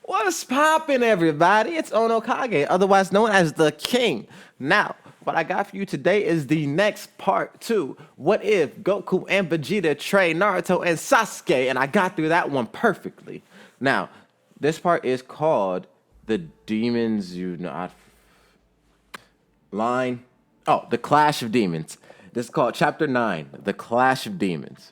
What's poppin', everybody? It's OnoKage, otherwise known as the King. Now, what I got for you today is the next part two. What if Goku and Vegeta train Naruto and Sasuke? And I got through that one perfectly. Now, this part is called the Demons line. Oh, the Clash of Demons. This is called Chapter 9, the Clash of Demons.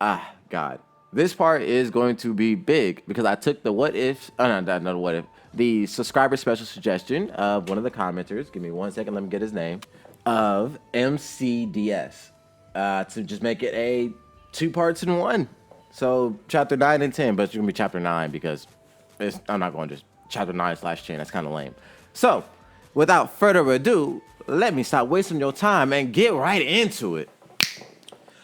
Ah, God. This part is going to be big because I took the what if, the subscriber special suggestion of one of the commenters. Give me 1 second, let me get his name. Of MCDS. To just make it a 2 parts in one. So chapter 9 and 10, but it's gonna be chapter 9 because I'm not going to just chapter 9/10. That's kind of lame. So without further ado, let me stop wasting your time and get right into it.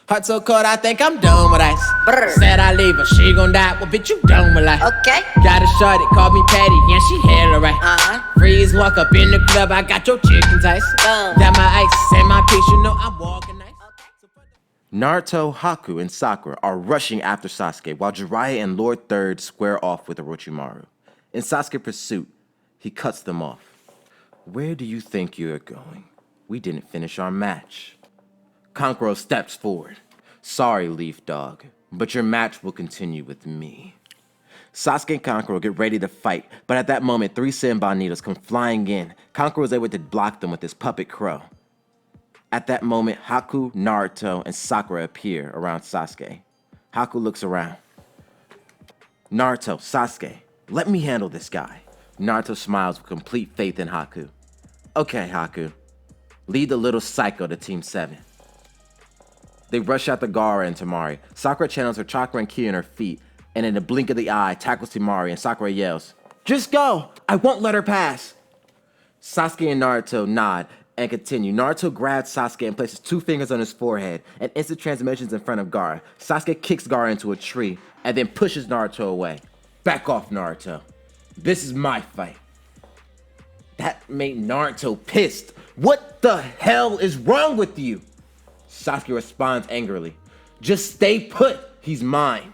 Heart so cold, I think I'm done with ice. Brr. Said I leave her, she gon' die. Well, bitch, you done with life. Okay. Got a shorty, called me Patty, and she hella right. Freeze, walk up in the club, I got your chicken tice. Got my ice and my piece, you know I'm walking nice. Naruto, Haku, and Sakura are rushing after Sasuke, while Jiraiya and Lord Third square off with Orochimaru. In Sasuke's pursuit, he cuts them off. Where do you think you're going? We didn't finish our match. Kankuro steps forward. Sorry, Leaf Dog, but your match will continue with me. Sasuke and Kankuro get ready to fight, but at that moment, 3 Senbanitos come flying in. Kankuro is able to block them with his puppet crow. At that moment, Haku, Naruto, and Sakura appear around Sasuke. Haku looks around. Naruto, Sasuke, let me handle this guy. Naruto smiles with complete faith in Haku. Okay, Haku. Lead the little psycho to Team 7. They rush out to Gaara and Temari. Sakura channels her chakra and ki in her feet, and in a blink of the eye, tackles Temari, and Sakura yells, "Just go! I won't let her pass!" Sasuke and Naruto nod and continue. Naruto grabs Sasuke and places 2 fingers on his forehead, and instant transmissions in front of Gaara. Sasuke kicks Gaara into a tree, and then pushes Naruto away. Back off, Naruto. This is my fight. That made Naruto pissed. What the hell is wrong with you? Sasuke responds angrily. Just stay put, he's mine.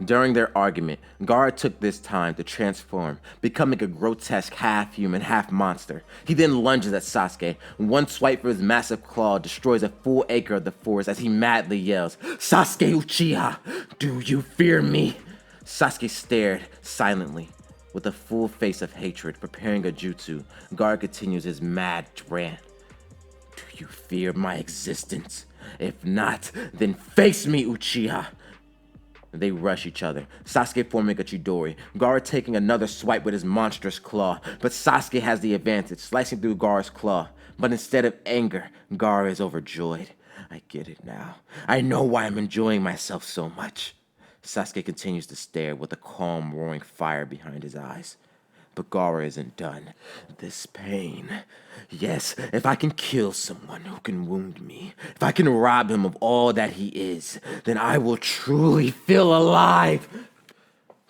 During their argument, Gaara took this time to transform, becoming a grotesque half-human, half-monster. He then lunges at Sasuke. One swipe from his massive claw destroys a full acre of the forest as he madly yells, "Sasuke Uchiha, do you fear me?" Sasuke stared silently, with a full face of hatred, preparing a jutsu. Gaara continues his mad rant. Do you fear my existence? If not, then face me, Uchiha. They rush each other, Sasuke forming a Chidori, Gaara taking another swipe with his monstrous claw, but Sasuke has the advantage, slicing through Gaara's claw. But instead of anger, Gaara is overjoyed. I get it now. I know why I'm enjoying myself so much. Sasuke continues to stare with a calm, roaring fire behind his eyes. But Gaara isn't done. This pain. Yes, if I can kill someone who can wound me, if I can rob him of all that he is, then I will truly feel alive.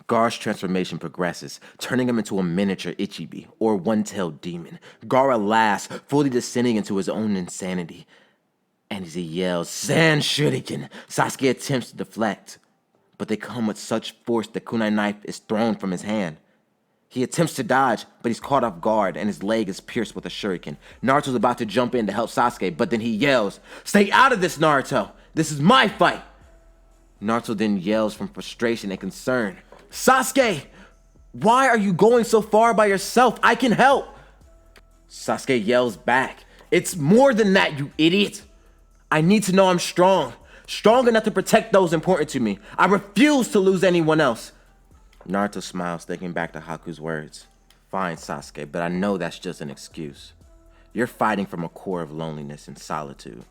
Gaara's transformation progresses, turning him into a miniature Ichibi, or one-tailed demon. Gaara laughs, fully descending into his own insanity. And as he yells, "Sand Shuriken!" Sasuke attempts to deflect, but they come with such force the kunai knife is thrown from his hand. He attempts to dodge, but he's caught off guard and his leg is pierced with a shuriken. Naruto's about to jump in to help Sasuke, but then he yells, "Stay out of this, Naruto! This is my fight!" Naruto then yells from frustration and concern, "Sasuke! Why are you going so far by yourself? I can help!" Sasuke yells back, "It's more than that, you idiot! I need to know I'm strong. Strong enough to protect those important to me. I refuse to lose anyone else." Naruto smiles, thinking back to Haku's words. Fine, Sasuke, but I know that's just an excuse. You're fighting from a core of loneliness and solitude.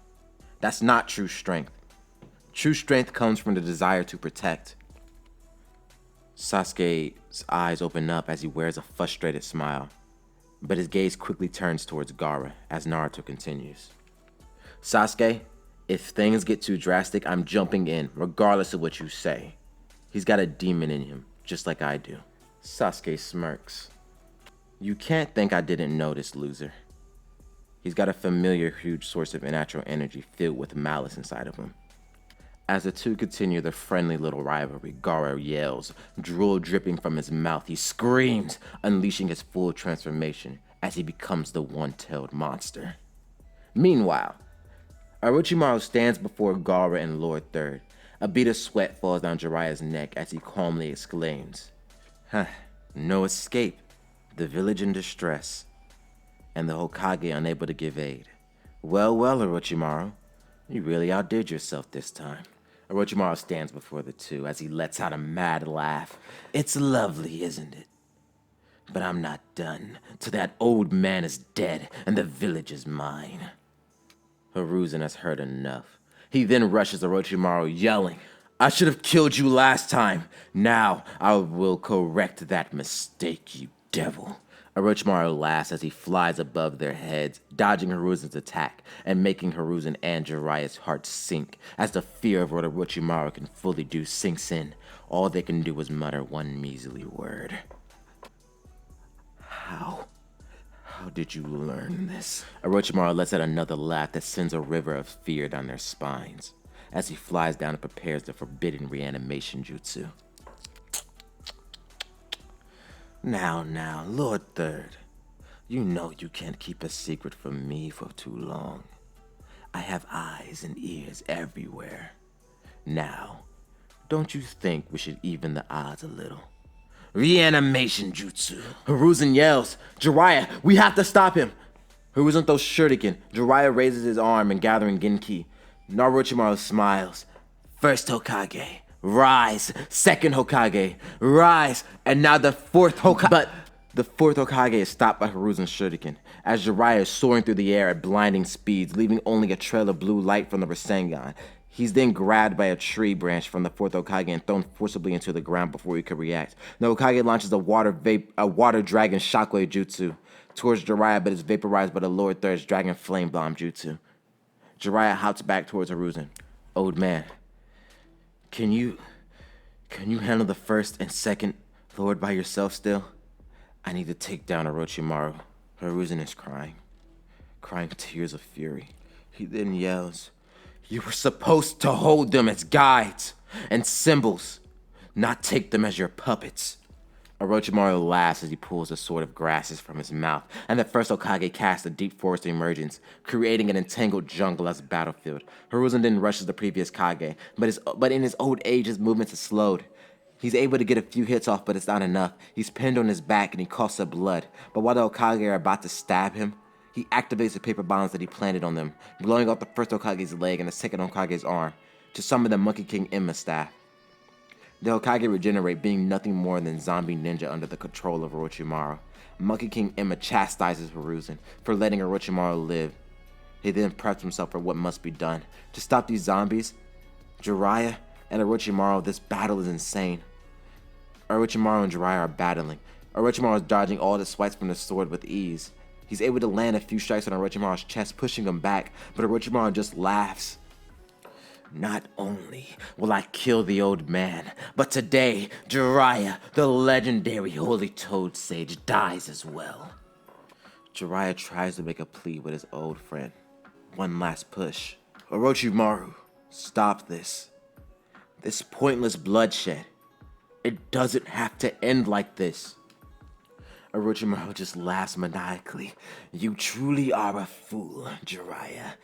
That's not true strength. True strength comes from the desire to protect. Sasuke's eyes open up as he wears a frustrated smile, but his gaze quickly turns towards Gaara as Naruto continues. Sasuke, if things get too drastic, I'm jumping in, regardless of what you say. He's got a demon in him, just like I do. Sasuke smirks. You can't think I didn't notice, loser. He's got a familiar, huge source of unnatural energy filled with malice inside of him. As the two continue their friendly little rivalry, Gaara yells, drool dripping from his mouth. He screams, unleashing his full transformation as he becomes the one-tailed monster. Meanwhile, Orochimaru stands before Gaara and Lord Third. A bead of sweat falls down Jiraiya's neck as he calmly exclaims, "Huh, no escape. The village in distress, and the Hokage unable to give aid. Well, Orochimaru, you really outdid yourself this time." Orochimaru stands before the two as he lets out a mad laugh. "It's lovely, isn't it? But I'm not done till that old man is dead and the village is mine." Hiruzen has heard enough. He then rushes Orochimaru, yelling, "I should have killed you last time. Now I will correct that mistake, you devil." Orochimaru laughs as he flies above their heads, dodging Hiruzen's attack and making Hiruzen and Jiraiya's hearts sink as the fear of what Orochimaru can fully do sinks in. All they can do is mutter one measly word. How did you learn this?" Orochimaru lets out another laugh that sends a river of fear down their spines as he flies down and prepares the forbidden reanimation jutsu. Now, Lord Third, you know you can't keep a secret from me for too long. I have eyes and ears everywhere. Now, don't you think we should even the odds a little? Reanimation jutsu. Hiruzen yells, "Jiraiya, we have to stop him!" Hiruzen throws shuriken. Jiraiya raises his arm and gathering Genki. Orochimaru smiles. "First Hokage, rise. Second Hokage, rise. And now the fourth Hokage." But the fourth Hokage is stopped by Hiruzen's shuriken, as Jiraiya is soaring through the air at blinding speeds, leaving only a trail of blue light from the Rasengan. He's then grabbed by a tree branch from the fourth Hokage and thrown forcibly into the ground before he could react. The Hokage launches a water dragon shockwave jutsu towards Jiraiya, but is vaporized by the Lord Third's dragon flame bomb jutsu. Jiraiya hops back towards Hiruzen. "Old man, can you handle the first and second Lord by yourself still? I need to take down Orochimaru." Hiruzen is crying tears of fury. He then yells, "You were supposed to hold them as guides and symbols, not take them as your puppets." Orochimaru laughs as he pulls a sword of grasses from his mouth, and the first Hokage casts a deep forest emergence, creating an entangled jungle as a battlefield. Hiruzen then rushes the previous Kage, but in his old age, his movements are slowed. He's able to get a few hits off, but it's not enough. He's pinned on his back and he coughs up blood. But while the Hokage are about to stab him, he activates the paper bombs that he planted on them, blowing off the first Hokage's leg and the second Hokage's arm to summon the Monkey King Emma staff. The Hokage regenerate, being nothing more than zombie ninja under the control of Orochimaru. Monkey King Emma chastises Hiruzen for letting Orochimaru live. He then preps himself for what must be done. To stop these zombies, Jiraiya and Orochimaru, this battle is insane. Orochimaru and Jiraiya are battling. Orochimaru is dodging all the swipes from the sword with ease. He's able to land a few strikes on Orochimaru's chest, pushing him back, but Orochimaru just laughs. "Not only will I kill the old man, but today, Jiraiya, the legendary Holy Toad Sage, dies as well." Jiraiya tries to make a plea with his old friend. One last push. "Orochimaru, stop this. This pointless bloodshed. It doesn't have to end like this." Orochimaru just laughs maniacally. "You truly are a fool, Jiraiya."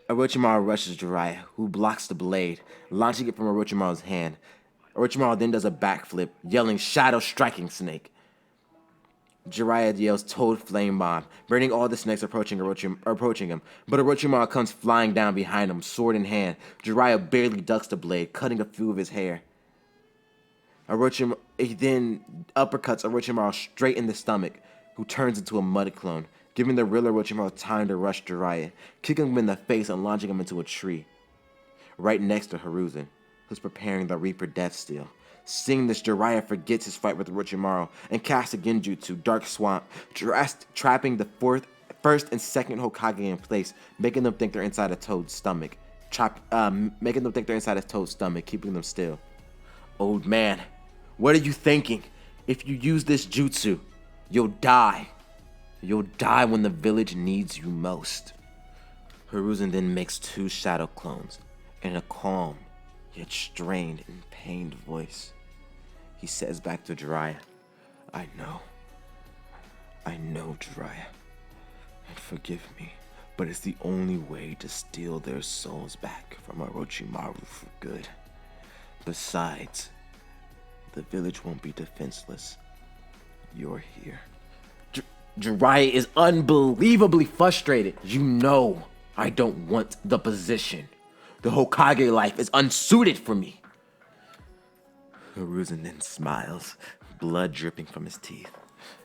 Orochimaru rushes Jiraiya, who blocks the blade, launching it from Orochimaru's hand. Orochimaru then does a backflip, yelling "Shadow Striking Snake." Jiraiya yells "Toad Flame Bomb," burning all the snakes approaching him, but Orochimaru comes flying down behind him, sword in hand. Jiraiya barely ducks the blade, cutting a few of his hair. He then uppercuts Orochimaru straight in the stomach, who turns into a mud clone, giving the real Orochimaru time to rush Jiraiya, kicking him in the face and launching him into a tree, right next to Hiruzen, who's preparing the Reaper Death Steel. Seeing this, Jiraiya forgets his fight with Orochimaru and casts a Genjutsu, Dark Swamp, trapping the first and second Hokage in place, making them think they're inside a Toad's stomach, keeping them still. "Old man, what are you thinking? If you use this jutsu, you'll die. You'll die when the village needs you most." Hiruzen then makes two shadow clones in a calm, yet strained and pained voice. He says back to Jiraiya, I know, Jiraiya, and forgive me, but it's the only way to steal their souls back from Orochimaru for good. Besides, the village won't be defenseless. You're here. Jiraiya is unbelievably frustrated. You know I don't want the position. The Hokage life is unsuited for me. Hiruzen then smiles, blood dripping from his teeth.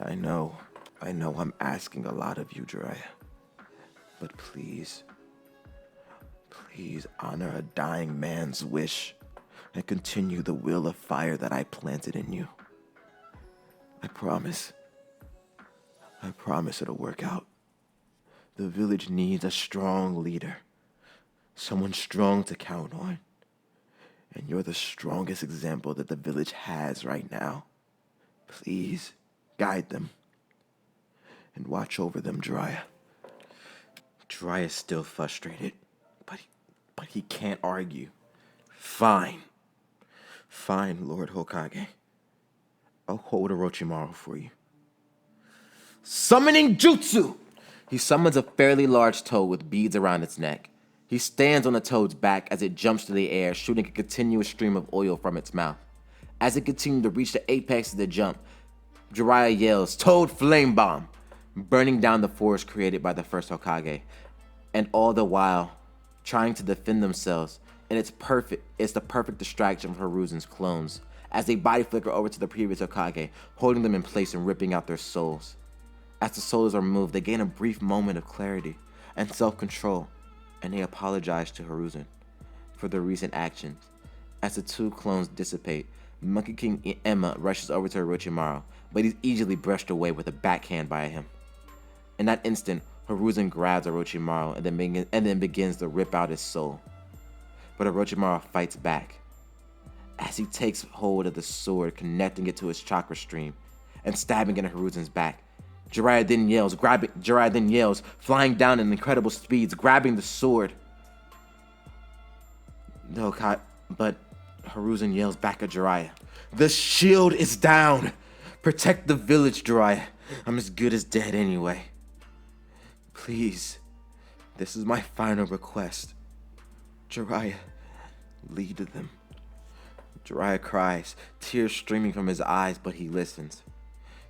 I know I'm asking a lot of you, Jiraiya. But please honor a dying man's wish and continue the will of fire that I planted in you. I promise it'll work out. The village needs a strong leader, someone strong to count on. And you're the strongest example that the village has right now. Please guide them and watch over them, Jiraiya. Jiraiya's still frustrated, but he can't argue. Fine, Lord Hokage. I'll hold Orochimaru for you. Summoning Jutsu! He summons a fairly large toad with beads around its neck. He stands on the toad's back as it jumps through the air, shooting a continuous stream of oil from its mouth. As it continues to reach the apex of the jump, Jiraiya yells, Toad Flame Bomb, burning down the forest created by the first Hokage, and all the while trying to defend themselves, and it's the perfect distraction from Hiruzen's clones, as they body flicker over to the previous Hokage, holding them in place and ripping out their souls. As the souls are moved, they gain a brief moment of clarity and self-control, and they apologize to Hiruzen for their recent actions. As the two clones dissipate, Monkey King Emma rushes over to Orochimaru, but he's easily brushed away with a backhand by him. In that instant, Hiruzen grabs Orochimaru and then begins to rip out his soul. But Orochimaru fights back as he takes hold of the sword, connecting it to his chakra stream and stabbing it in Hiruzen's back. Jiraiya then yells, flying down in incredible speeds, grabbing the sword. But Hiruzen yells back at Jiraiya, The shield is down! Protect the village, Jiraiya. I'm as good as dead anyway. Please, this is my final request. Jiraiya, lead them. Jiraiya cries, tears streaming from his eyes, but he listens.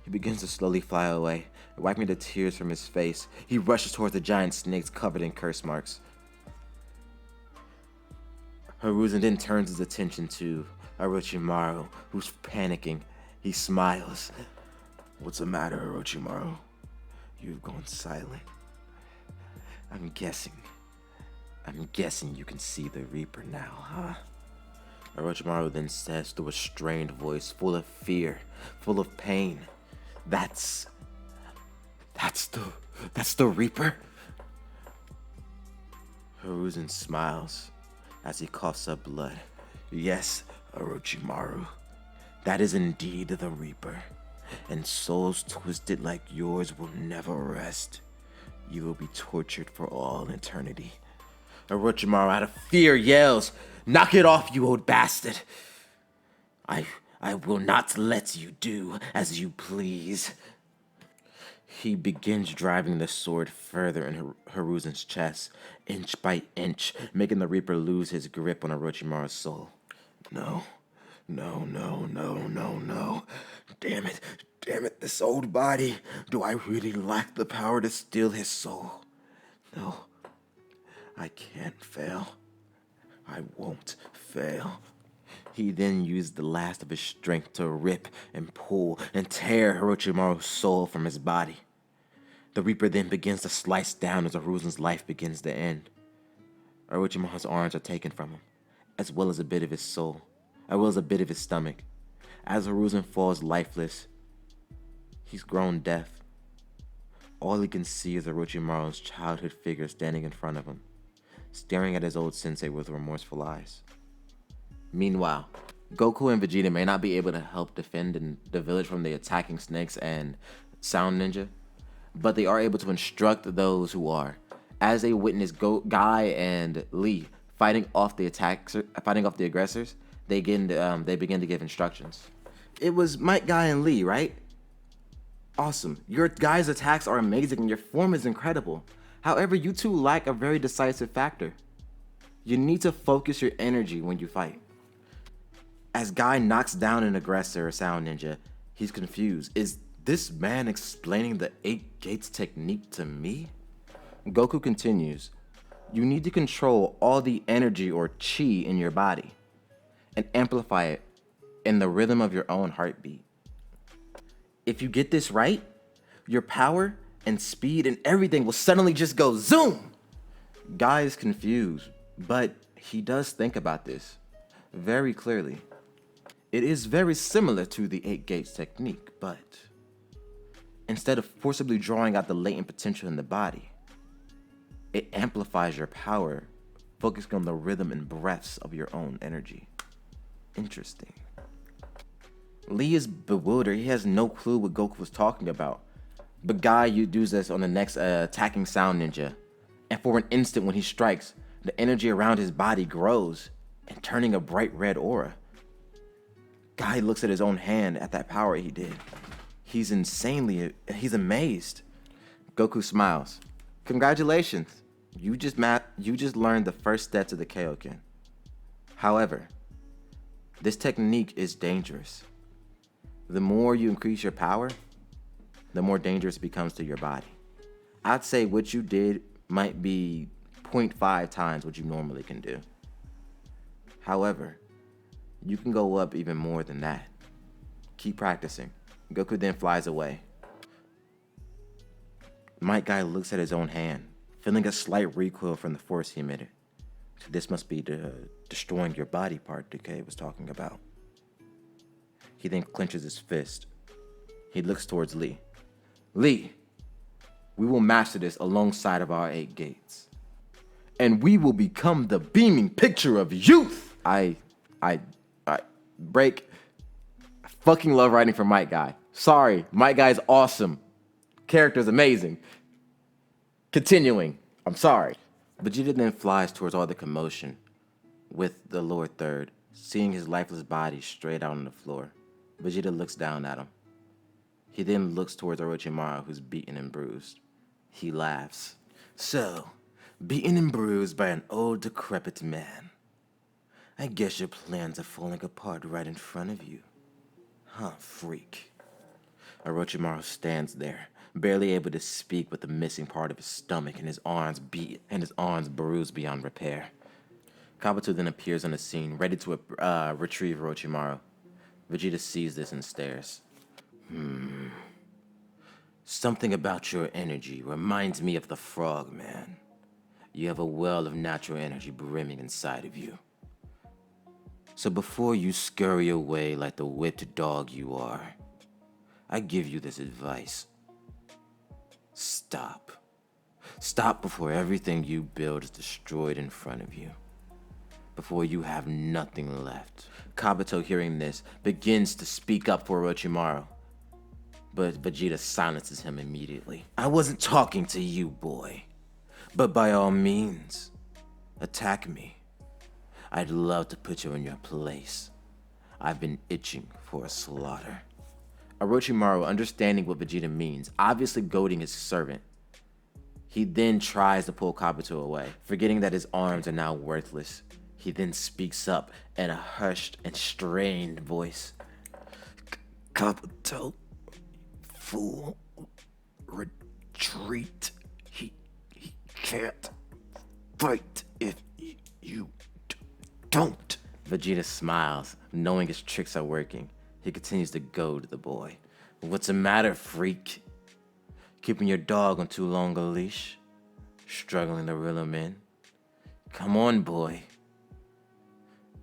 He begins to slowly fly away, wiping the tears from his face. He rushes towards the giant snakes covered in curse marks. Hiruzen then turns his attention to Orochimaru, who's panicking. He smiles. What's the matter, Orochimaru? You've gone silent. I'm guessing you can see the Reaper now, huh? Orochimaru then says through a strained voice, full of fear, full of pain, That's the Reaper? Hiruzen smiles as he coughs up blood. Yes, Orochimaru, that is indeed the Reaper, and souls twisted like yours will never rest. You will be tortured for all eternity. Orochimaru, out of fear, yells, Knock it off, you old bastard! I will not let you do as you please. He begins driving the sword further in Hiruzen's chest, inch by inch, making the Reaper lose his grip on Orochimaru's soul. No. Damn it, this old body. Do I really lack the power to steal his soul? No, I can't fail. I won't fail. He then used the last of his strength to rip and pull and tear Orochimaru's soul from his body. The Reaper then begins to slice down as Hiruzen's life begins to end. Orochimaru's arms are taken from him, as well as a bit of his soul, as well as a bit of his stomach. As Hiruzen falls lifeless, he's grown deaf. All he can see is Orochimaru's childhood figure standing in front of him, staring at his old sensei with remorseful eyes. Meanwhile, Goku and Vegeta may not be able to help defend the village from the attacking snakes and Sound Ninja, but they are able to instruct those who are, as they witness Guy and Lee fighting off the aggressors, they begin to give instructions. It was Might Guy and Lee, right? Awesome. Your guys' attacks are amazing and your form is incredible. However, you two lack a very decisive factor. You need to focus your energy when you fight. As Guy knocks down an aggressor or sound ninja, he's confused. Is this man explaining the 8 gates technique to me? Goku continues. You need to control all the energy or chi in your body and amplify it in the rhythm of your own heartbeat. If you get this right, your power and speed and everything will suddenly just go zoom. Guy is confused, but he does think about this very clearly. It is very similar to the 8 gates technique, but instead of forcibly drawing out the latent potential in the body, it amplifies your power, focusing on the rhythm and breaths of your own energy. Interesting. Lee is bewildered. He has no clue what Goku was talking about. But Guy uses this on the next attacking sound ninja. And for an instant when he strikes, the energy around his body grows and turning a bright red aura. Guy looks at his own hand at that power he did. He's amazed. Goku smiles. Congratulations. You just learned the first steps of the Kaioken. However, this technique is dangerous. The more you increase your power, the more dangerous it becomes to your body. I'd say what you did might be 0.5 times what you normally can do. However, you can go up even more than that. Keep practicing. Goku then flies away. Might Guy looks at his own hand, feeling a slight recoil from the force he emitted. So this must be the destroying your body part Decay was talking about. He then clenches his fist. He looks towards Lee. Lee, we will master this alongside of our 8 gates. And we will become the beaming picture of youth. I fucking love writing for Might Guy. Sorry, Might Guy's awesome. Character's amazing. Continuing, I'm sorry. Vegeta then flies towards all the commotion with the Lord Third, seeing his lifeless body straight out on the floor. Vegeta looks down at him. He then looks towards Orochimaru, who's beaten and bruised. He laughs. So, beaten and bruised by an old, decrepit man. I guess your plans are falling apart right in front of you. Huh, freak. Orochimaru stands there, barely able to speak with the missing part of his stomach and his arms bruised beyond repair. Kabuto then appears on the scene, ready to retrieve Orochimaru. Vegeta sees this and stares. Something about your energy reminds me of the frog man. You have a well of natural energy brimming inside of you. So before you scurry away like the whipped dog you are, I give you this advice. Stop. Stop before everything you build is destroyed in front of you. Before you have nothing left. Kabuto, hearing this, begins to speak up for Orochimaru. But Vegeta silences him immediately. I wasn't talking to you, boy. But by all means, attack me. I'd love to put you in your place. I've been itching for a slaughter. Orochimaru, understanding what Vegeta means, obviously goading his servant, he then tries to pull Kabuto away, forgetting that his arms are now worthless. He then speaks up in a hushed and strained voice. Kabuto, fool, retreat. He can't fight if you don't. Vegeta smiles, knowing his tricks are working. He continues to goad the boy. What's the matter, freak? Keeping your dog on too long a leash? Struggling to reel him in? Come on, boy.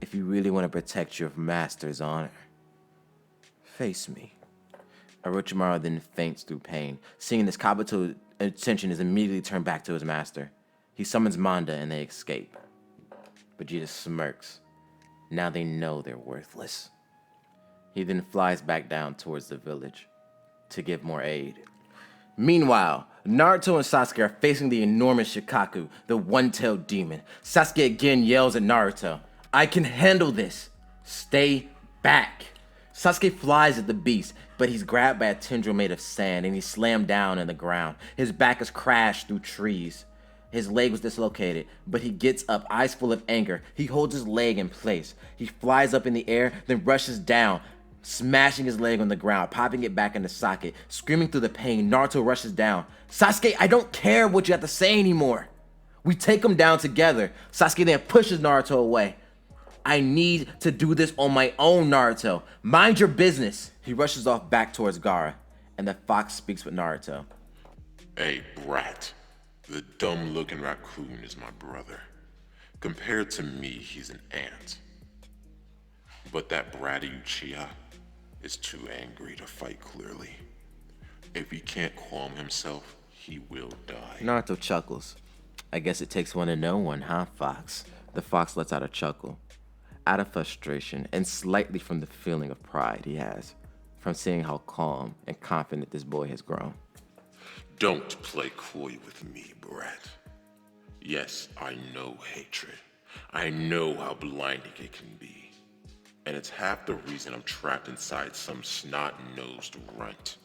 If you really want to protect your master's honor, face me. Orochimaru then faints through pain. Seeing this, Kabuto's attention is immediately turned back to his master. He summons Manda and they escape. Vegeta smirks. Now they know they're worthless. He then flies back down towards the village to give more aid. Meanwhile, Naruto and Sasuke are facing the enormous Shikaku, the one-tailed demon. Sasuke again yells at Naruto, "I can handle this. Stay back." Sasuke flies at the beast, but he's grabbed by a tendril made of sand and he's slammed down in the ground. His back is crashed through trees. His leg was dislocated, but he gets up, eyes full of anger. He holds his leg in place. He flies up in the air, then rushes down, smashing his leg on the ground, popping it back in the socket. Screaming through the pain, Naruto rushes down. "Sasuke, I don't care what you have to say anymore." We take him down together. Sasuke then pushes Naruto away. "I need to do this on my own, Naruto. Mind your business." He rushes off back towards Gaara, and the fox speaks with Naruto. "Hey, brat. The dumb-looking raccoon is my brother. Compared to me, he's an ant. But that bratty Uchiha is too angry to fight clearly. If he can't calm himself, he will die." Naruto chuckles. "I guess it takes one to know one, huh, Fox?" The fox lets out a chuckle, out of frustration and slightly from the feeling of pride he has from seeing how calm and confident this boy has grown. "Don't play coy with me, brat. Yes, I know hatred. I know how blinding it can be. And it's half the reason I'm trapped inside some snot-nosed runt."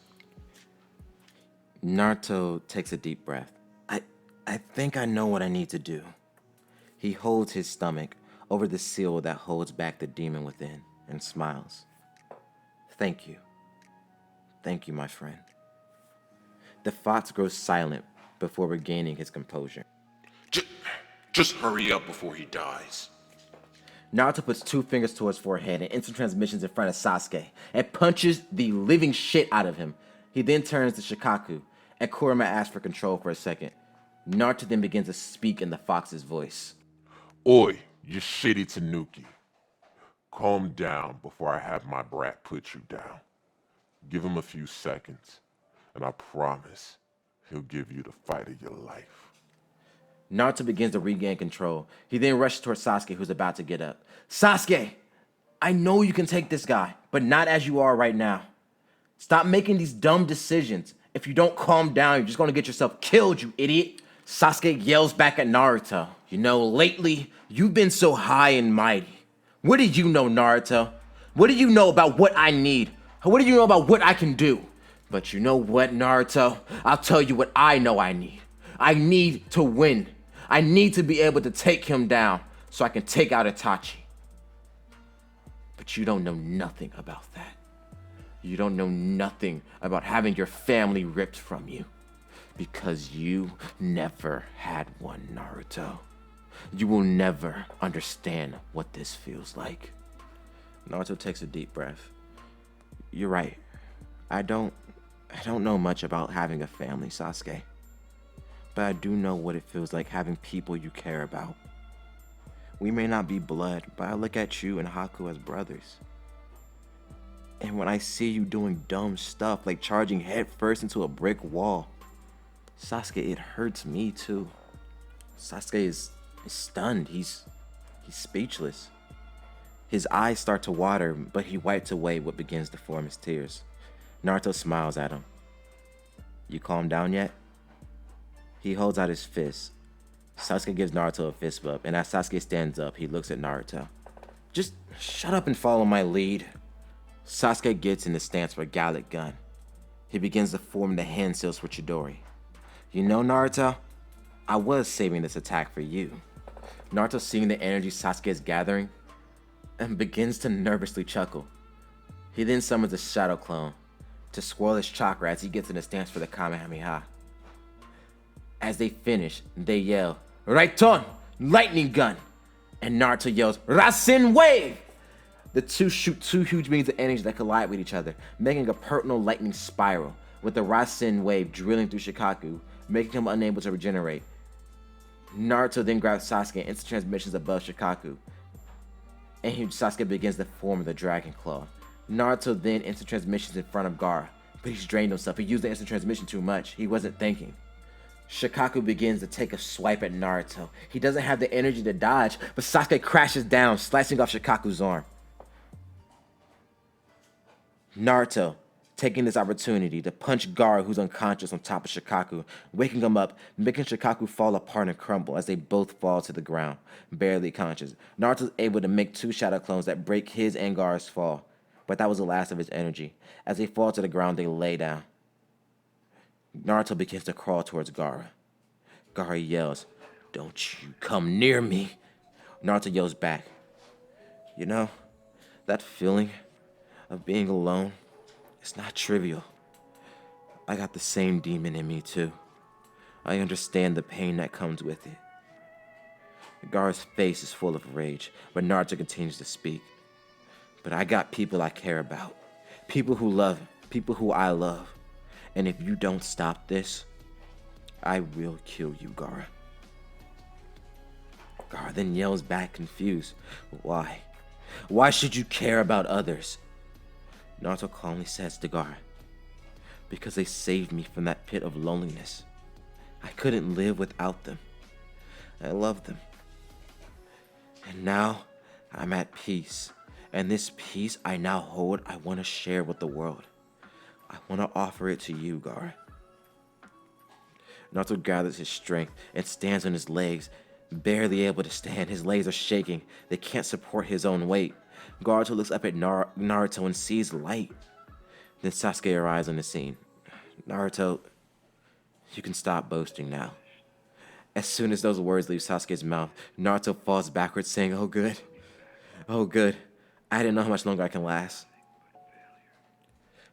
Naruto takes a deep breath. I think I know what I need to do." He holds his stomach over the seal that holds back the demon within and smiles. Thank you, my friend." The fox grows silent before regaining his composure. Just hurry up before he dies." Naruto puts 2 fingers to his forehead and instant transmissions in front of Sasuke and punches the living shit out of him. He then turns to Shikaku, and Kurama asks for control for a second. Naruto then begins to speak in the fox's voice. "Oi, you shitty Tanuki. Calm down before I have my brat put you down. Give him a few seconds, and I promise he'll give you the fight of your life." Naruto begins to regain control. He then rushes towards Sasuke, who's about to get up. "Sasuke, I know you can take this guy, but not as you are right now. Stop making these dumb decisions. If you don't calm down, you're just going to get yourself killed, you idiot." Sasuke yells back at Naruto. "You know, lately, you've been so high and mighty. What do you know, Naruto? What do you know about what I need? What do you know about what I can do? But you know what, Naruto? I'll tell you what I know I need. I need to win. I need to be able to take him down so I can take out Itachi. But you don't know nothing about that. You don't know nothing about having your family ripped from you. Because you never had one, Naruto. You will never understand what this feels like." Naruto takes a deep breath. "You're right. I don't know much about having a family, Sasuke. But I do know what it feels like having people you care about. We may not be blood, but I look at you and Haku as brothers. And when I see you doing dumb stuff like charging headfirst into a brick wall, Sasuke, it hurts me too." Sasuke is stunned. He's speechless. His eyes start to water, but he wipes away what begins to form his tears. Naruto smiles at him. "You calmed down yet?" He holds out his fist. Sasuke gives Naruto a fist bump, and as Sasuke stands up, he looks at Naruto. "Just shut up and follow my lead." Sasuke gets in the stance for a Gallic gun. He begins to form the hand seals for Chidori. "You know, Naruto, I was saving this attack for you." Naruto, seeing the energy Sasuke is gathering, and begins to nervously chuckle. He then summons a shadow clone to swirl his chakra as he gets in the stance for the Kamehameha. As they finish, they yell, "Raiton, lightning gun!" And Naruto yells, "Rasen wave!" The two shoot 2 huge beams of energy that collide with each other, making a personal lightning spiral, with the Rasen wave drilling through Shikaku, making him unable to regenerate. Naruto then grabs Sasuke and instant transmissions above Shikaku, and Sasuke begins to form the Dragon Claw. Naruto then instant transmissions in front of Gaara, but he's drained himself. He used the instant transmission too much. He wasn't thinking. Shikaku begins to take a swipe at Naruto. He doesn't have the energy to dodge, but Sasuke crashes down, slicing off Shikaku's arm. Naruto taking this opportunity to punch Gaara, who's unconscious, on top of Shikaku, waking him up, making Shikaku fall apart and crumble as they both fall to the ground, barely conscious. Naruto's able to make 2 shadow clones that break his and Gaara's fall, but that was the last of his energy. As they fall to the ground, they lay down. Naruto begins to crawl towards Gaara. Gaara yells, "Don't you come near me." Naruto yells back, "You know, that feeling of being alone, it's not trivial. I got the same demon in me too. I understand the pain that comes with it." Gaara's face is full of rage, but Naruto continues to speak. "But I got people I care about. People who love, people who I love. And if you don't stop this, I will kill you, Gaara." Gaara then yells back, confused. "Why? Why should you care about others?" Naruto calmly says to Gaara, "Because they saved me from that pit of loneliness. I couldn't live without them. I love them. And now I'm at peace. And this peace I now hold, I want to share with the world. I want to offer it to you, Gaara." Naruto gathers his strength and stands on his legs, barely able to stand. His legs are shaking. They can't support his own weight. Naruto looks up at Naruto and sees light. Then Sasuke arrives on the scene. "Naruto, you can stop boasting now." As soon as those words leave Sasuke's mouth, Naruto falls backwards, saying, "Oh good. Oh good. I didn't know how much longer I can last."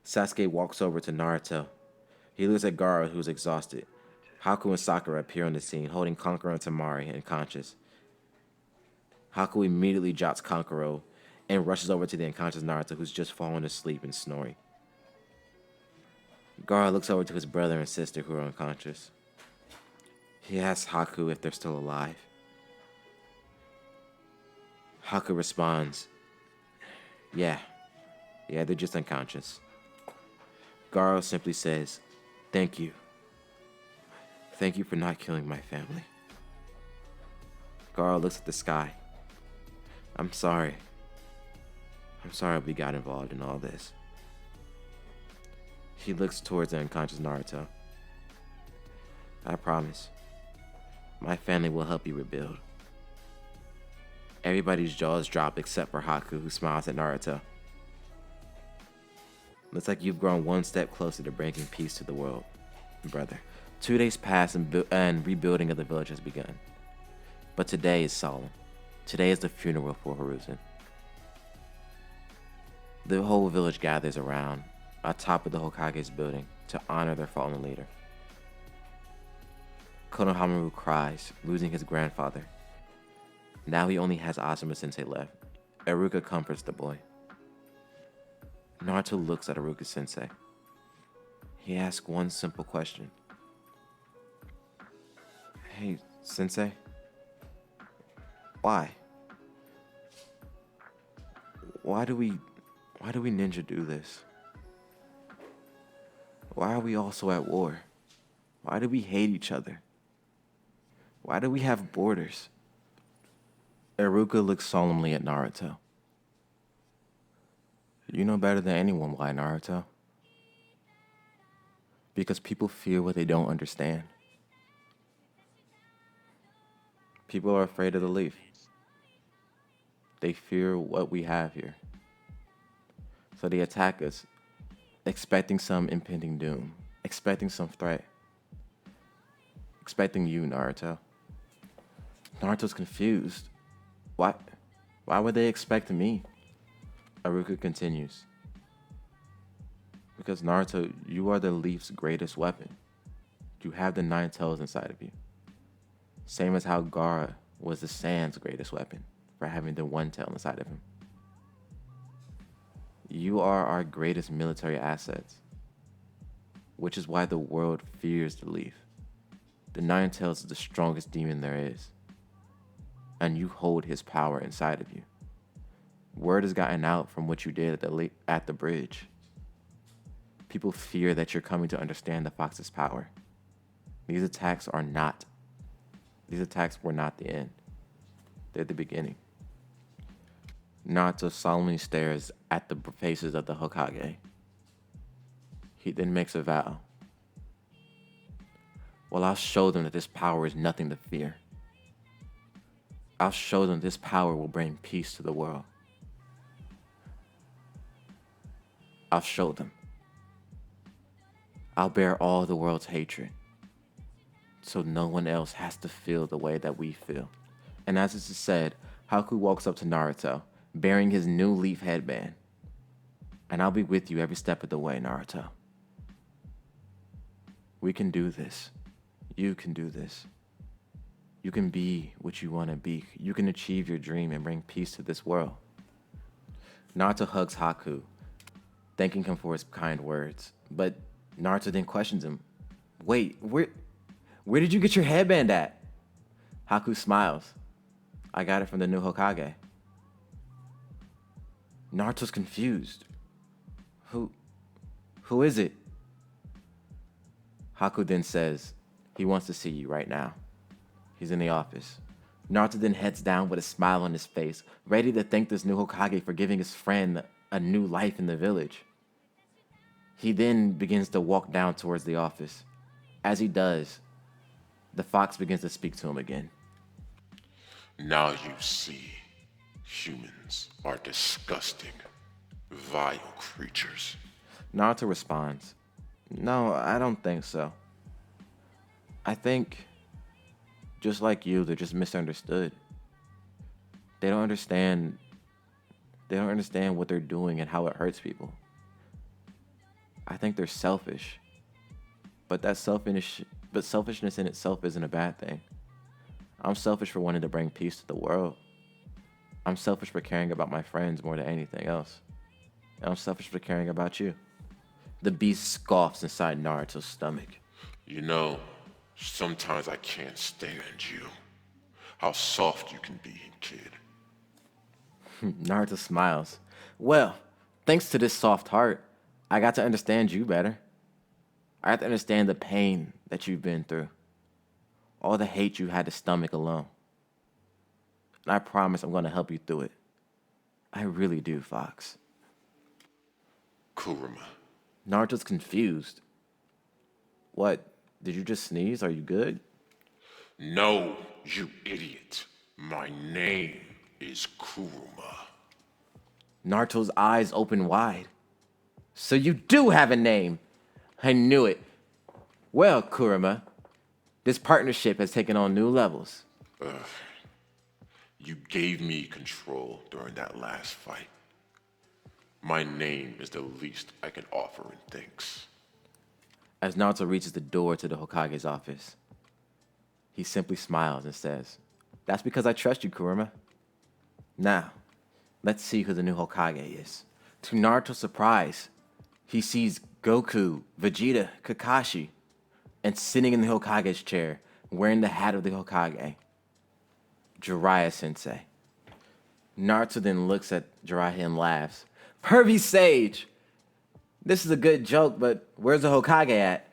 Sasuke walks over to Naruto. He looks at Gaara, who's exhausted. Haku and Sakura appear on the scene, holding Kankuro and Temari unconscious. Haku immediately drops Kankuro and rushes over to the unconscious Naruto, who's just fallen asleep and snoring. Gaara looks over to his brother and sister, who are unconscious. He asks Haku if they're still alive. Haku responds, Yeah, they're just unconscious." Gaara simply says, "Thank you. Thank you for not killing my family." Gaara looks at the sky. I'm sorry we got involved in all this." He looks towards the unconscious Naruto. "I promise, my family will help you rebuild." Everybody's jaws drop except for Haku, who smiles at Naruto. "Looks like you've grown one step closer to bringing peace to the world, brother." 2 days pass and rebuilding of the village has begun. But today is solemn. Today is the funeral for Hiruzen. The whole village gathers around atop of the Hokage's building to honor their fallen leader. Konohamaru cries, losing his grandfather. Now he only has Asuma-sensei left. Iruka comforts the boy. Naruto looks at Iruka-sensei. He asks one simple question. "Hey, sensei, why? Why do we ninja do this? Why are we also at war? Why do we hate each other? Why do we have borders?" Iruka looks solemnly at Naruto. "You know better than anyone why, Naruto. Because people fear what they don't understand. People are afraid of the leaf. They fear what we have here. So they attack us, expecting some impending doom, expecting some threat. Expecting you, Naruto." Naruto's confused. Why would they expect me? Iruka continues. "Because Naruto, you are the leaf's greatest weapon. You have the 9 tails inside of you. Same as how Gaara was the sand's greatest weapon for having the 1 tail inside of him. You are our greatest military assets, which is why the world fears the leaf. The 9 tails is the strongest demon there is, and you hold his power inside of you. Word has gotten out from what you did at the bridge. People fear that you're coming to understand the fox's power. These attacks were not the end. They're the beginning." Naruto solemnly stares at the faces of the Hokage. He then makes a vow. Well, I'll show them that this power is nothing to fear. I'll show them this power will bring peace to the world. I'll show them. I'll bear all the world's hatred, so no one else has to feel the way that we feel. And as this is said, Haku walks up to Naruto, bearing his new leaf headband. And I'll be with you every step of the way, Naruto. We can do this. You can do this. You can be what you want to be. You can achieve your dream and bring peace to this world. Naruto hugs Haku, thanking him for his kind words. But Naruto then questions him. Wait, where did you get your headband at? Haku smiles. I got it from the new Hokage. Naruto's confused. Who is it? Haku then says he wants to see you right now. He's in the office. Naruto then heads down with a smile on his face, ready to thank this new Hokage for giving his friend a new life in the village. He then begins to walk down towards the office. As he does, the fox begins to speak to him again. Now you see, humans are disgusting, vile creatures. Naruto responds, No, I don't think so. I think, just like you, they're just misunderstood. They don't understand what they're doing and how it hurts people. I think they're selfish. But selfishness in itself isn't a bad thing. I'm selfish for wanting to bring peace to the world. I'm selfish for caring about my friends more than anything else. And I'm selfish for caring about you. The beast scoffs inside Naruto's stomach. You know, sometimes I can't stand you. How soft you can be, kid. Naruto smiles. Well, thanks to this soft heart, I got to understand you better. I got to understand the pain that you've been through. All the hate you had to stomach alone. And I promise I'm going to help you through it. I really do, Fox. Kurama. Naruto's confused. What? Did you just sneeze? Are you good? No, you idiot. My name is Kurama. Naruto's eyes open wide. So you do have a name. I knew it. Well, Kurama, this partnership has taken on new levels. You gave me control during that last fight. My name is the least I can offer in thanks. As Naruto reaches the door to the Hokage's office, he simply smiles and says, That's because I trust you, Kurama. Now, let's see who the new Hokage is. To Naruto's surprise, he sees Goku, Vegeta, Kakashi, and sitting in the Hokage's chair, wearing the hat of the Hokage, Jiraiya Sensei. Naruto then looks at Jiraiya and laughs. Pervy Sage! This is a good joke, but where's the Hokage at?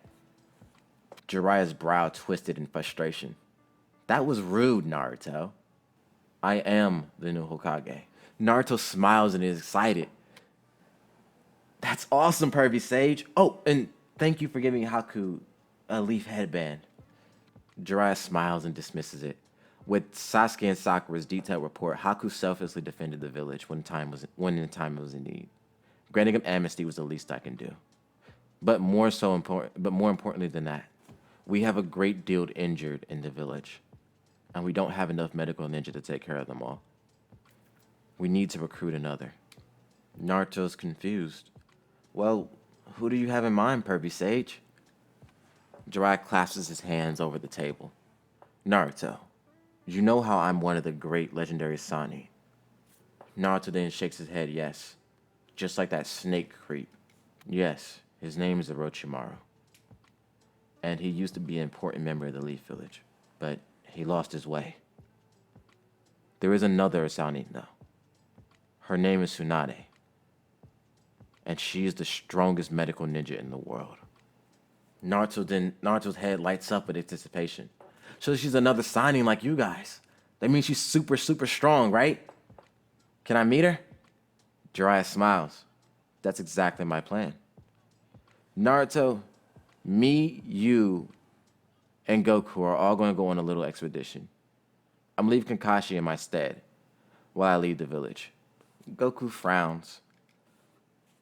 Jiraiya's brow twisted in frustration. That was rude, Naruto. I am the new Hokage. Naruto smiles and is excited. That's awesome, Pervy Sage. Oh, and thank you for giving Haku a leaf headband. Jiraiya smiles and dismisses it. With Sasuke and Sakura's detailed report, Haku selflessly defended the village when in time it was in need. Granting him amnesty was the least I can do. But more importantly than that, we have a great deal injured in the village, and we don't have enough medical ninja to take care of them all. We need to recruit another. Naruto's confused. Well, who do you have in mind, Pervy Sage? Jiraiya clasps his hands over the table. Naruto, you know how I'm one of the great legendary Sani. Naruto then shakes his head yes. Just like that snake creep. Yes, his name is Orochimaru. And he used to be an important member of the Leaf Village, but he lost his way. There is another Asani, though. Her name is Tsunade. And she is the strongest medical ninja in the world. Naruto's head lights up with anticipation. So she's another signing like you guys. That means she's super, super strong, right? Can I meet her? Jiraiya smiles. That's exactly my plan. Naruto, me, you, and Goku are all going to go on a little expedition. I'm leaving Kakashi in my stead while I leave the village. Goku frowns.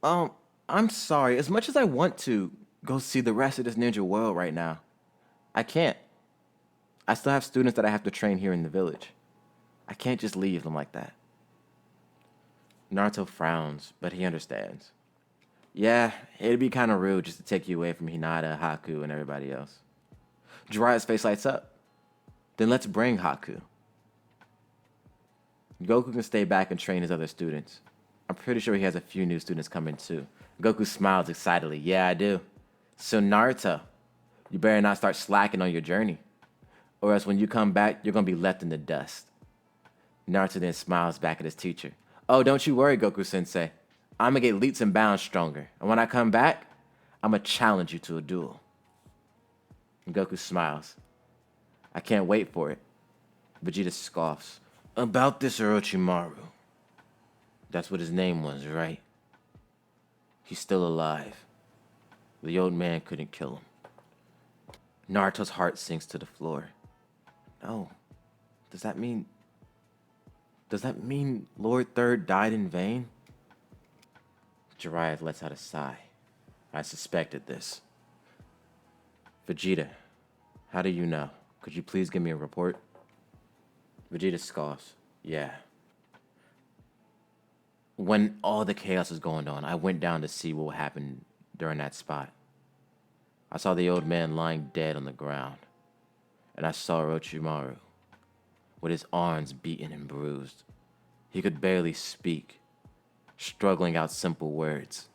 I'm sorry. As much as I want to go see the rest of this ninja world right now, I can't. I still have students that I have to train here in the village. I can't just leave them like that. Naruto frowns, but he understands. Yeah, it'd be kind of rude just to take you away from Hinata, Haku, and everybody else. Jiraiya's face lights up. Then let's bring Haku. Goku can stay back and train his other students. I'm pretty sure he has a few new students coming too. Goku smiles excitedly. Yeah, I do. So Naruto, you better not start slacking on your journey, or else when you come back, you're going to be left in the dust. Naruto then smiles back at his teacher. Oh, don't you worry, Goku-sensei. I'm going to get leaps and bounds stronger. And when I come back, I'm going to challenge you to a duel. And Goku smiles. I can't wait for it. Vegeta scoffs. About this Orochimaru. That's what his name was, right? He's still alive. The old man couldn't kill him. Naruto's heart sinks to the floor. No. Does that mean Lord Third died in vain? Jiraiya lets out a sigh. I suspected this. Vegeta, how do you know? Could you please give me a report? Vegeta scoffs. Yeah. When all the chaos was going on, I went down to see what happened during that spot. I saw the old man lying dead on the ground. And I saw Orochimaru with his arms beaten and bruised. He could barely speak, struggling out simple words.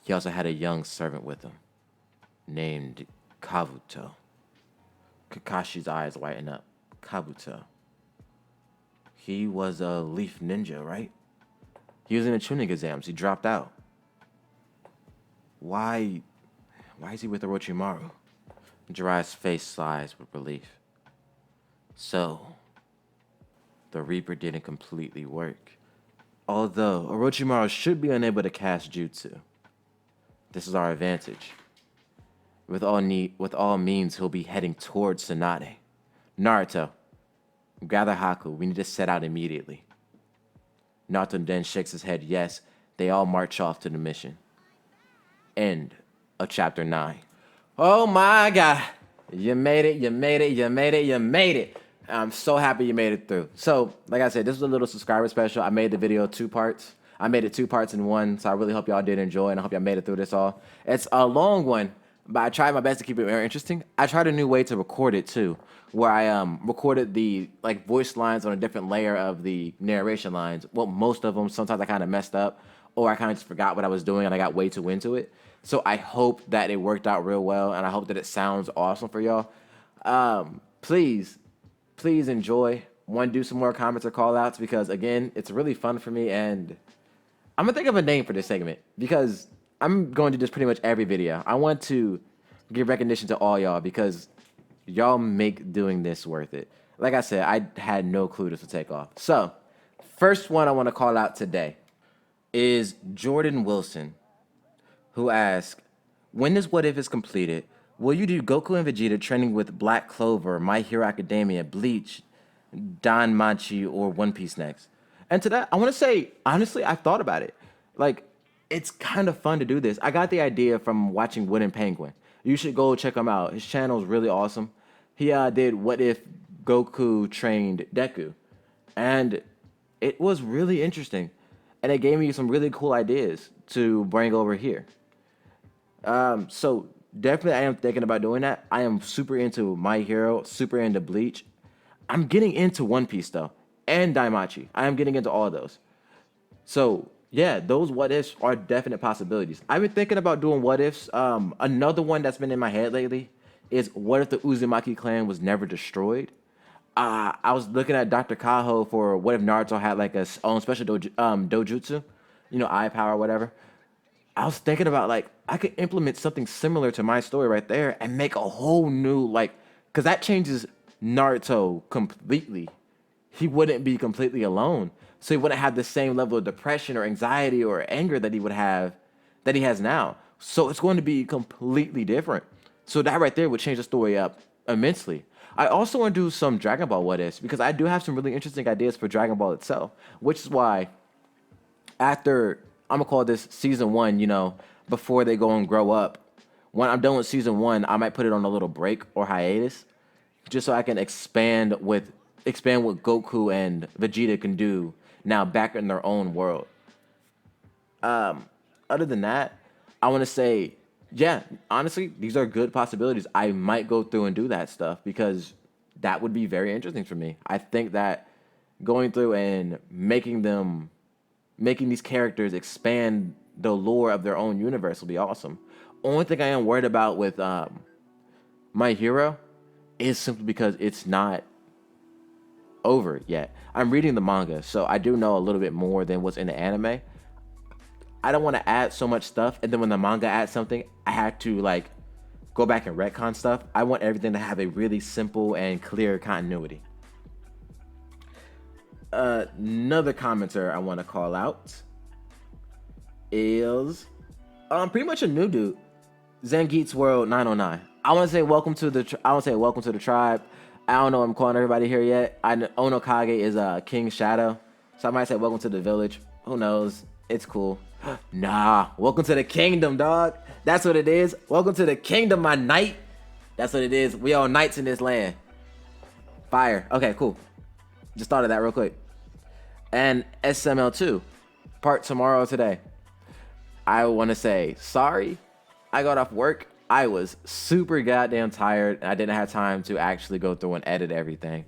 He also had a young servant with him, named Kabuto. Kakashi's eyes lighten up. Kabuto. He was a leaf ninja, right? He was in the tuning exams. He dropped out. Why is he with Orochimaru? Jiraiya's face sighs with relief. So, the Reaper didn't completely work. Although Orochimaru should be unable to cast jutsu. This is our advantage. With all means, he'll be heading towards Tsunade. Naruto, gather Haku. We need to set out immediately. Naruto then shakes his head. Yes, they all march off to the mission. End of chapter 9. Oh my God. You made it, you made it, you made it, you made it. I'm so happy you made it through. So, like I said, this was a little subscriber special. I made the video 2 parts. I made it 2 parts in one, so I really hope y'all did enjoy, and I hope y'all made it through this all. It's a long one, but I tried my best to keep it very interesting. I tried a new way to record it too, where I recorded the voice lines on a different layer of the narration lines. Well, most of them, sometimes I kind of messed up, or I kind of just forgot what I was doing and I got way too into it. So I hope that it worked out real well, and I hope that it sounds awesome for y'all. Please enjoy. Do some more comments or call outs, because again, it's really fun for me, and I'm gonna think of a name for this segment because I'm going to do this pretty much every video. I want to give recognition to all y'all because y'all make doing this worth it. Like I said, I had no clue this would take off. So, first one I want to call out today is Jordan Wilson, who asked, when this What If is completed, will you do Goku and Vegeta training with Black Clover, My Hero Academia, Bleach, Danmachi, or One Piece next? And to that, I want to say, honestly, I've thought about it. It's kind of fun to do this. I got the idea from watching Wooden Penguin. You should go check him out. His channel is really awesome. He did What If Goku trained Deku. And it was really interesting. And it gave me some really cool ideas to bring over here. So definitely I am thinking about doing that. I am super into My Hero, super into Bleach. I'm getting into One Piece though, and Daimachi. I am getting into all of those. So yeah, those what ifs are definite possibilities. I've been thinking about doing what ifs. Another one that's been in my head lately is what if the Uzumaki clan was never destroyed? I was looking at Dr. Kaho for what if Naruto had like a own special dojutsu, eye power or whatever. I was thinking about I could implement something similar to my story right there and make a whole new because that changes Naruto completely. He wouldn't be completely alone, so he wouldn't have the same level of depression or anxiety or anger that he has now. So it's going to be completely different. So that right there would change the story up immensely. I also want to do some Dragon Ball what ifs because I do have some really interesting ideas for Dragon Ball itself, which is why after I'm gonna call this season one, before they go and grow up, when I'm done with season one, I might put it on a little break or hiatus, just so I can expand what Goku and Vegeta can do now back in their own world. Other than that, I want to say, yeah, honestly, these are good possibilities. I might go through and do that stuff because that would be very interesting for me. I think that going through and making these characters expand the lore of their own universe will be awesome. Only thing I am worried about with My Hero is simply because it's not over yet. I'm reading the manga, so I do know a little bit more than what's in the anime. I don't want to add so much stuff, and then when the manga adds something, I have to go back and retcon stuff. I want everything to have a really simple and clear continuity. Another commenter I want to call out is pretty much a new dude, Zangeet's World 909. I want to say welcome to the tribe. I don't know if I'm calling everybody here yet. I know OnoKage is King Shadow, so I might say welcome to the village. Who knows? It's cool. Nah, welcome to the kingdom, dog. That's what it is. Welcome to the kingdom, my knight. That's what it is. We all knights in this land. Fire. Okay, cool. Just thought of that real quick. And SML2, part tomorrow today. I want to say sorry. I got off work. I was super goddamn tired, and I didn't have time to actually go through and edit everything.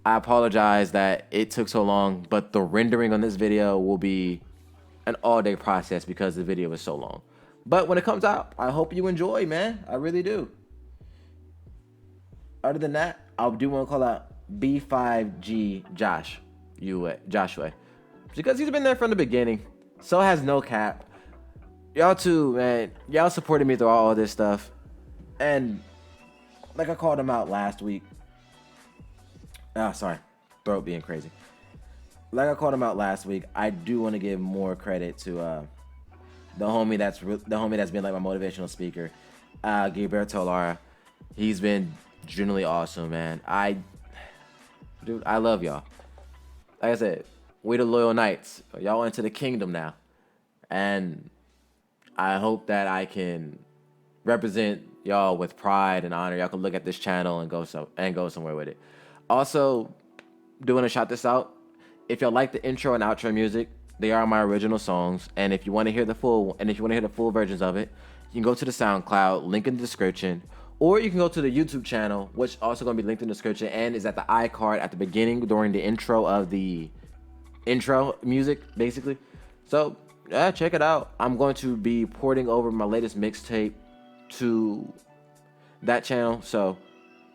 I apologize that it took so long, but the rendering on this video will be an all-day process because the video is so long. But when it comes out, I hope you enjoy, man. I really do. Other than that, I do want to call out B5G Joshua, because he's been there from the beginning. So has No Cap. Y'all too, man. Y'all supported me through all this stuff. And like I called him out last week. Sorry. Throat being crazy. Like I called him out last week, I do want to give more credit to the homie that's been like my motivational speaker, Gilberto Lara. He's been generally awesome, man. I love y'all. Like I said, we the loyal knights. Y'all into the kingdom now, and I hope that I can represent y'all with pride and honor. Y'all can look at this channel and go somewhere with it. Also, do want to shout this out. If y'all like the intro and outro music, they are my original songs. And if you want to hear the full versions of it, you can go to the SoundCloud, link in the description, or you can go to the YouTube channel, which also going to be linked in the description and is at the iCard at the beginning during the intro of the intro music, basically. So yeah, check it out. I'm going to be porting over my latest mixtape to that channel. So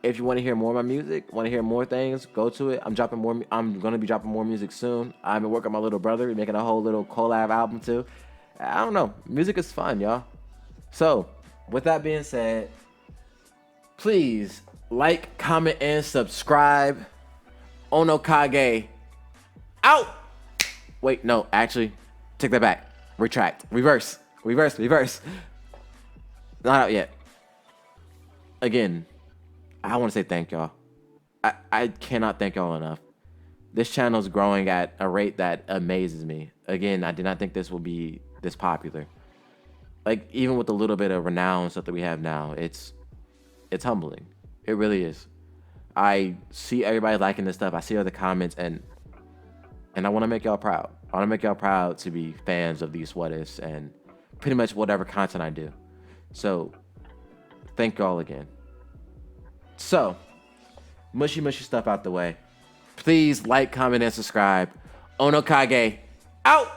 if you want to hear more of my music, want to hear more things, go to it. I'm going to be dropping more music soon. I've been working with my little brother. We're making a whole little collab album too. I don't know. Music is fun, y'all. So with that being said, please like, comment, and subscribe. OnoKage out. Wait, no, actually, take that back. Retract. Reverse. Not out yet. Again, I want to say thank y'all. I cannot thank y'all enough. This channel is growing at a rate that amazes me. Again, I did not think this would be this popular. Like, even with the little bit of renown stuff that we have now, it's humbling. It really is. I see everybody liking this stuff. I see other comments, and I want to make y'all proud. I want to make y'all proud to be fans of these what ifs and pretty much whatever content I do. So, thank y'all again. So, mushy stuff out the way. Please like, comment, and subscribe. OnoKage out.